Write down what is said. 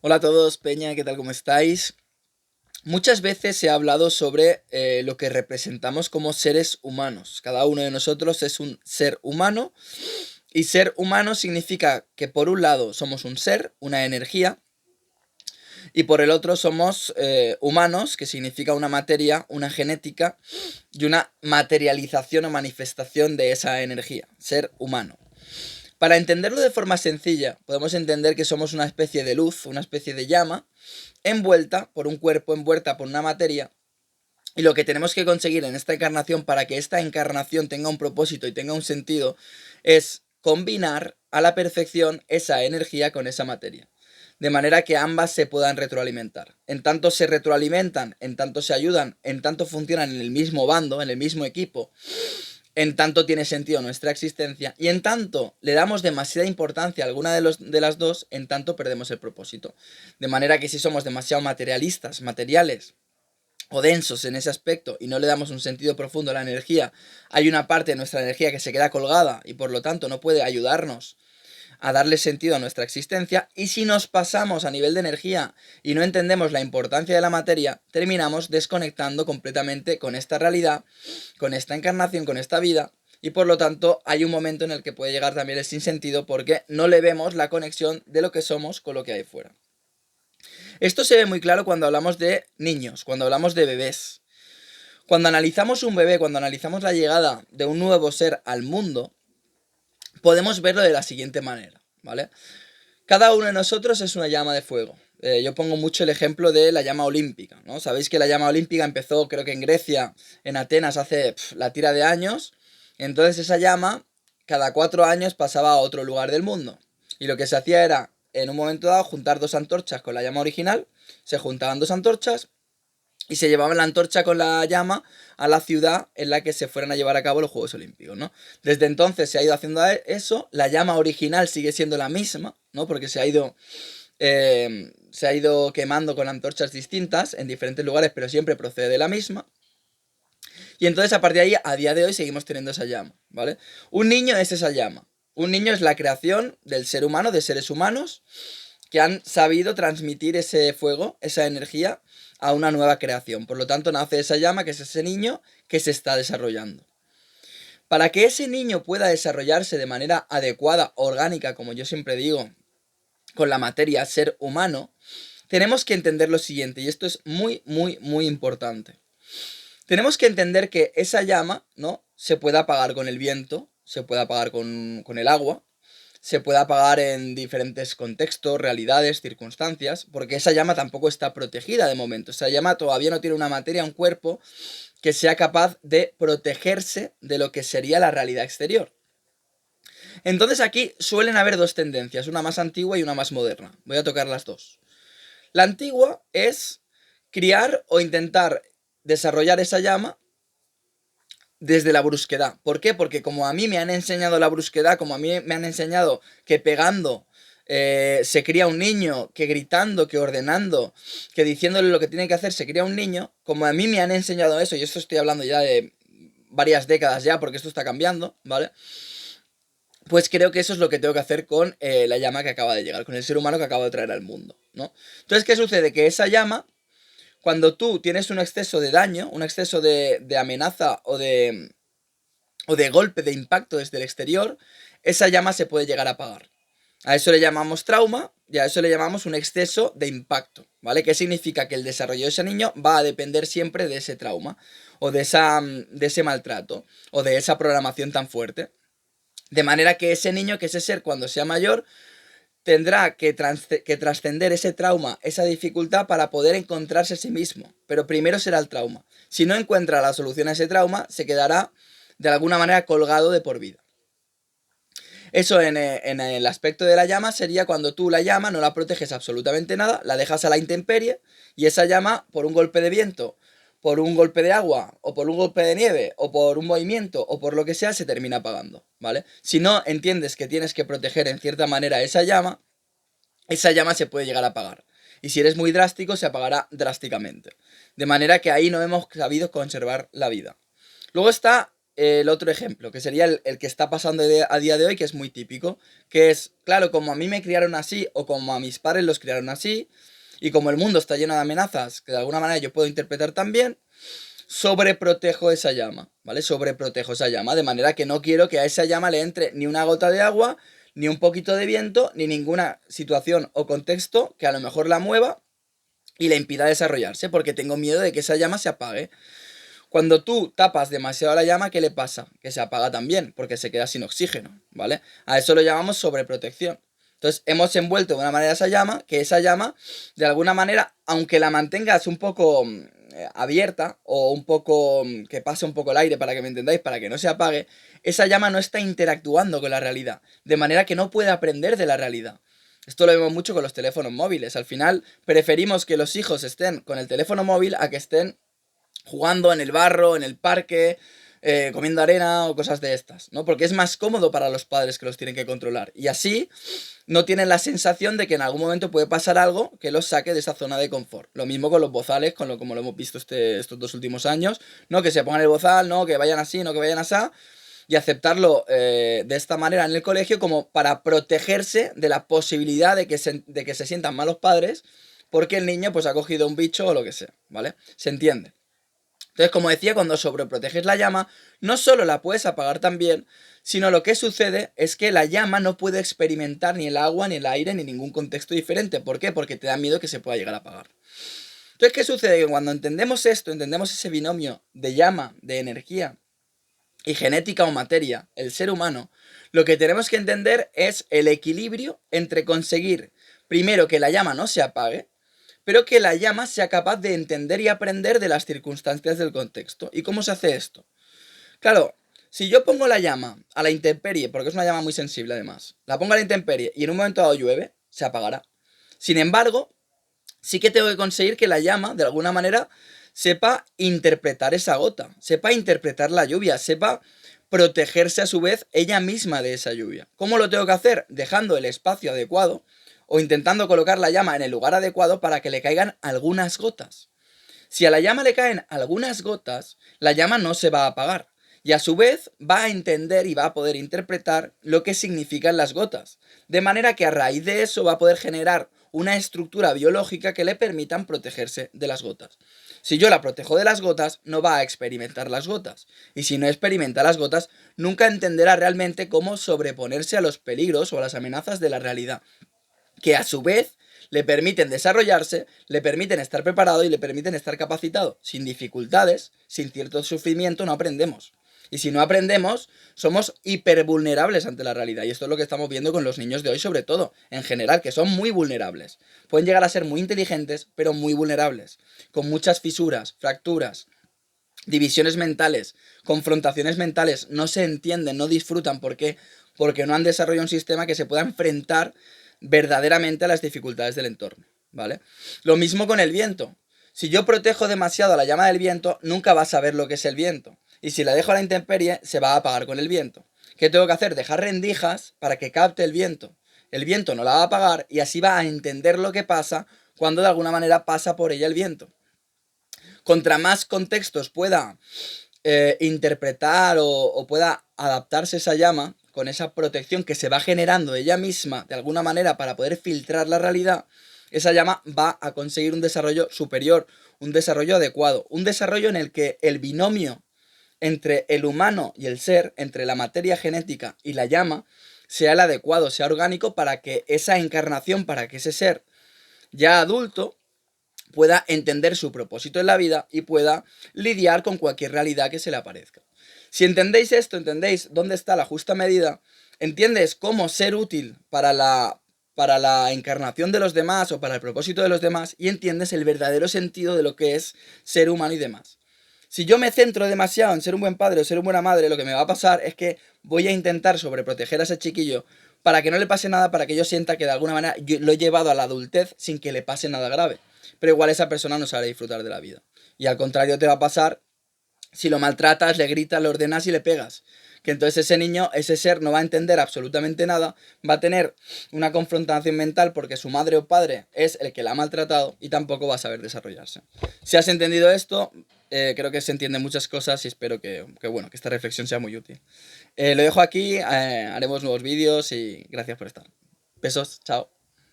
Hola a todos, Peña, ¿qué tal? ¿Cómo estáis? Muchas veces se ha hablado sobre lo que representamos como seres humanos. Cada uno de nosotros es un ser humano y ser humano significa que por un lado somos un ser, una energía, y por el otro somos humanos, que significa una materia, una genética y una materialización o manifestación de esa energía, ser humano. Para entenderlo de forma sencilla, podemos entender que somos una especie de luz, una especie de llama, envuelta por un cuerpo, envuelta por una materia, y lo que tenemos que conseguir en esta encarnación para que esta encarnación tenga un propósito y tenga un sentido es combinar a la perfección esa energía con esa materia. De manera que ambas se puedan retroalimentar. En tanto se retroalimentan, en tanto se ayudan, en tanto funcionan en el mismo bando, en el mismo equipo, en tanto tiene sentido nuestra existencia y en tanto le damos demasiada importancia a alguna de las dos, en tanto perdemos el propósito. De manera que si somos demasiado materialistas, materiales o densos en ese aspecto y no le damos un sentido profundo a la energía, hay una parte de nuestra energía que se queda colgada y por lo tanto no puede ayudarnos a darle sentido a nuestra existencia, y si nos pasamos a nivel de energía y no entendemos la importancia de la materia, terminamos desconectando completamente con esta realidad, con esta encarnación, con esta vida, y por lo tanto hay un momento en el que puede llegar también el sinsentido porque no le vemos la conexión de lo que somos con lo que hay fuera. Esto se ve muy claro cuando hablamos de niños, cuando hablamos de bebés. Cuando analizamos un bebé, cuando analizamos la llegada de un nuevo ser al mundo, podemos verlo de la siguiente manera, ¿vale? Cada uno de nosotros es una llama de fuego. Yo pongo mucho el ejemplo de la llama olímpica, ¿no? Sabéis que la llama olímpica empezó, creo que en Grecia, en Atenas, hace la tira de años. Entonces esa llama, cada 4 años pasaba a otro lugar del mundo. Y lo que se hacía era, en un momento dado, juntar dos antorchas con la llama original. Se juntaban dos antorchas y se llevaban la antorcha con la llama a la ciudad en la que se fueran a llevar a cabo los Juegos Olímpicos, ¿no? Desde entonces se ha ido haciendo eso, la llama original sigue siendo la misma, ¿no? Porque se ha ido quemando con antorchas distintas en diferentes lugares, pero siempre procede de la misma. Y entonces a partir de ahí, a día de hoy, seguimos teniendo esa llama, ¿vale? Un niño es esa llama. Un niño es la creación del ser humano, de seres humanos, que han sabido transmitir ese fuego, esa energía, a una nueva creación. Por lo tanto, nace esa llama, que es ese niño que se está desarrollando. Para que ese niño pueda desarrollarse de manera adecuada, orgánica, como yo siempre digo, con la materia, ser humano, tenemos que entender lo siguiente, y esto es muy, muy, muy importante. Tenemos que entender que esa llama, ¿no? Se puede apagar con el viento, se puede apagar con el agua, se puede apagar en diferentes contextos, realidades, circunstancias, porque esa llama tampoco está protegida de momento. Esa llama todavía no tiene una materia, un cuerpo que sea capaz de protegerse de lo que sería la realidad exterior. Entonces aquí suelen haber dos tendencias, una más antigua y una más moderna. Voy a tocar las dos. La antigua es criar o intentar desarrollar esa llama desde la brusquedad. ¿Por qué? Porque como a mí me han enseñado la brusquedad, como a mí me han enseñado que pegando se cría un niño, que gritando, que ordenando, que diciéndole lo que tiene que hacer se cría un niño, como a mí me han enseñado eso, y esto estoy hablando ya de varias décadas ya, porque esto está cambiando, ¿vale? Pues creo que eso es lo que tengo que hacer con la llama que acaba de llegar, con el ser humano que acabo de traer al mundo, ¿no? Entonces, ¿qué sucede? Que esa llama, cuando tú tienes un exceso de daño, un exceso de amenaza o de golpe, de impacto desde el exterior, esa llama se puede llegar a apagar. A eso le llamamos trauma y a eso le llamamos un exceso de impacto, ¿vale? ¿Qué significa? Que el desarrollo de ese niño va a depender siempre de ese trauma o de ese maltrato o de esa programación tan fuerte. De manera que ese niño, que ese ser cuando sea mayor, tendrá que trascender ese trauma, esa dificultad para poder encontrarse a sí mismo. Pero primero será el trauma. Si no encuentra la solución a ese trauma, se quedará de alguna manera colgado de por vida. Eso en el aspecto de la llama sería cuando tú la llama no la proteges absolutamente nada, la dejas a la intemperie y esa llama por un golpe de viento, por un golpe de agua o por un golpe de nieve o por un movimiento o por lo que sea se termina apagando, ¿vale? Si no entiendes que tienes que proteger en cierta manera esa llama se puede llegar a apagar. Y si eres muy drástico se apagará drásticamente. De manera que ahí no hemos sabido conservar la vida. Luego está el otro ejemplo, que sería el que está pasando a día de hoy, que es muy típico, que es, claro, como a mí me criaron así, o como a mis padres los criaron así, y como el mundo está lleno de amenazas, que de alguna manera yo puedo interpretar también, sobreprotejo esa llama, ¿vale? Sobreprotejo esa llama, de manera que no quiero que a esa llama le entre ni una gota de agua, ni un poquito de viento, ni ninguna situación o contexto que a lo mejor la mueva y le impida desarrollarse, porque tengo miedo de que esa llama se apague. Cuando tú tapas demasiado la llama, ¿qué le pasa? Que se apaga también, porque se queda sin oxígeno, ¿vale? A eso lo llamamos sobreprotección. Entonces, hemos envuelto de una manera esa llama, que esa llama, de alguna manera, aunque la mantengas un poco abierta, o un poco, que pase un poco el aire, para que me entendáis, para que no se apague, esa llama no está interactuando con la realidad, de manera que no puede aprender de la realidad. Esto lo vemos mucho con los teléfonos móviles. Al final, preferimos que los hijos estén con el teléfono móvil a que estén jugando en el barro, en el parque, comiendo arena o cosas de estas, ¿no? Porque es más cómodo para los padres que los tienen que controlar. Y así no tienen la sensación de que en algún momento puede pasar algo que los saque de esa zona de confort. Lo mismo con los bozales, como lo hemos visto estos 2 últimos años, ¿no? Que se pongan el bozal, ¿no? Que vayan así, no que vayan así. Y aceptarlo de esta manera en el colegio como para protegerse de la posibilidad de que se sientan malos padres porque el niño pues ha cogido un bicho o lo que sea, ¿vale? Se entiende. Entonces, como decía, cuando sobreproteges la llama, no solo la puedes apagar también, sino lo que sucede es que la llama no puede experimentar ni el agua, ni el aire, ni ningún contexto diferente. ¿Por qué? Porque te da miedo que se pueda llegar a apagar. Entonces, ¿qué sucede? Que cuando entendemos esto, entendemos ese binomio de llama, de energía y genética o materia, el ser humano, lo que tenemos que entender es el equilibrio entre conseguir, primero, que la llama no se apague, pero que la llama sea capaz de entender y aprender de las circunstancias del contexto. ¿Y cómo se hace esto? Claro, si yo pongo la llama a la intemperie, porque es una llama muy sensible además, la pongo a la intemperie y en un momento dado llueve, se apagará. Sin embargo, sí que tengo que conseguir que la llama, de alguna manera, sepa interpretar esa gota, sepa interpretar la lluvia, sepa protegerse a su vez ella misma de esa lluvia. ¿Cómo lo tengo que hacer? Dejando el espacio adecuado o intentando colocar la llama en el lugar adecuado para que le caigan algunas gotas. Si a la llama le caen algunas gotas, la llama no se va a apagar. Y a su vez va a entender y va a poder interpretar lo que significan las gotas. De manera que a raíz de eso va a poder generar una estructura biológica que le permitan protegerse de las gotas. Si yo la protejo de las gotas, no va a experimentar las gotas. Y si no experimenta las gotas, nunca entenderá realmente cómo sobreponerse a los peligros o a las amenazas de la realidad, que a su vez le permiten desarrollarse, le permiten estar preparado y le permiten estar capacitado. Sin dificultades, sin cierto sufrimiento, no aprendemos. Y si no aprendemos, somos hipervulnerables ante la realidad. Y esto es lo que estamos viendo con los niños de hoy, sobre todo, en general, que son muy vulnerables. Pueden llegar a ser muy inteligentes, pero muy vulnerables. Con muchas fisuras, fracturas, divisiones mentales, confrontaciones mentales, no se entienden, no disfrutan. ¿Por qué? Porque no han desarrollado un sistema que se pueda enfrentar verdaderamente a las dificultades del entorno, ¿vale? Lo mismo con el viento. Si yo protejo demasiado a la llama del viento, nunca va a saber lo que es el viento. Y si la dejo a la intemperie, se va a apagar con el viento. ¿Qué tengo que hacer? Dejar rendijas para que capte el viento. El viento no la va a apagar y así va a entender lo que pasa cuando de alguna manera pasa por ella el viento. Contra más contextos pueda interpretar o pueda adaptarse esa llama, con esa protección que se va generando ella misma de alguna manera para poder filtrar la realidad, esa llama va a conseguir un desarrollo superior, un desarrollo adecuado, un desarrollo en el que el binomio entre el humano y el ser, entre la materia genética y la llama, sea el adecuado, sea orgánico para que esa encarnación, para que ese ser ya adulto pueda entender su propósito en la vida y pueda lidiar con cualquier realidad que se le aparezca. Si entendéis esto, entendéis dónde está la justa medida, entiendes cómo ser útil para la encarnación de los demás o para el propósito de los demás y entiendes el verdadero sentido de lo que es ser humano y demás. Si yo me centro demasiado en ser un buen padre o ser una buena madre, lo que me va a pasar es que voy a intentar sobreproteger a ese chiquillo para que no le pase nada, para que yo sienta que de alguna manera yo lo he llevado a la adultez sin que le pase nada grave. Pero igual esa persona no sabe disfrutar de la vida. Y al contrario te va a pasar si lo maltratas, le gritas, le ordenas y le pegas. Que entonces ese niño, ese ser no va a entender absolutamente nada, va a tener una confrontación mental porque su madre o padre es el que la ha maltratado y tampoco va a saber desarrollarse. Si has entendido esto, Creo que se entienden muchas cosas y espero bueno, que esta reflexión sea muy útil. Lo dejo aquí, haremos nuevos vídeos y gracias por estar. Besos, chao.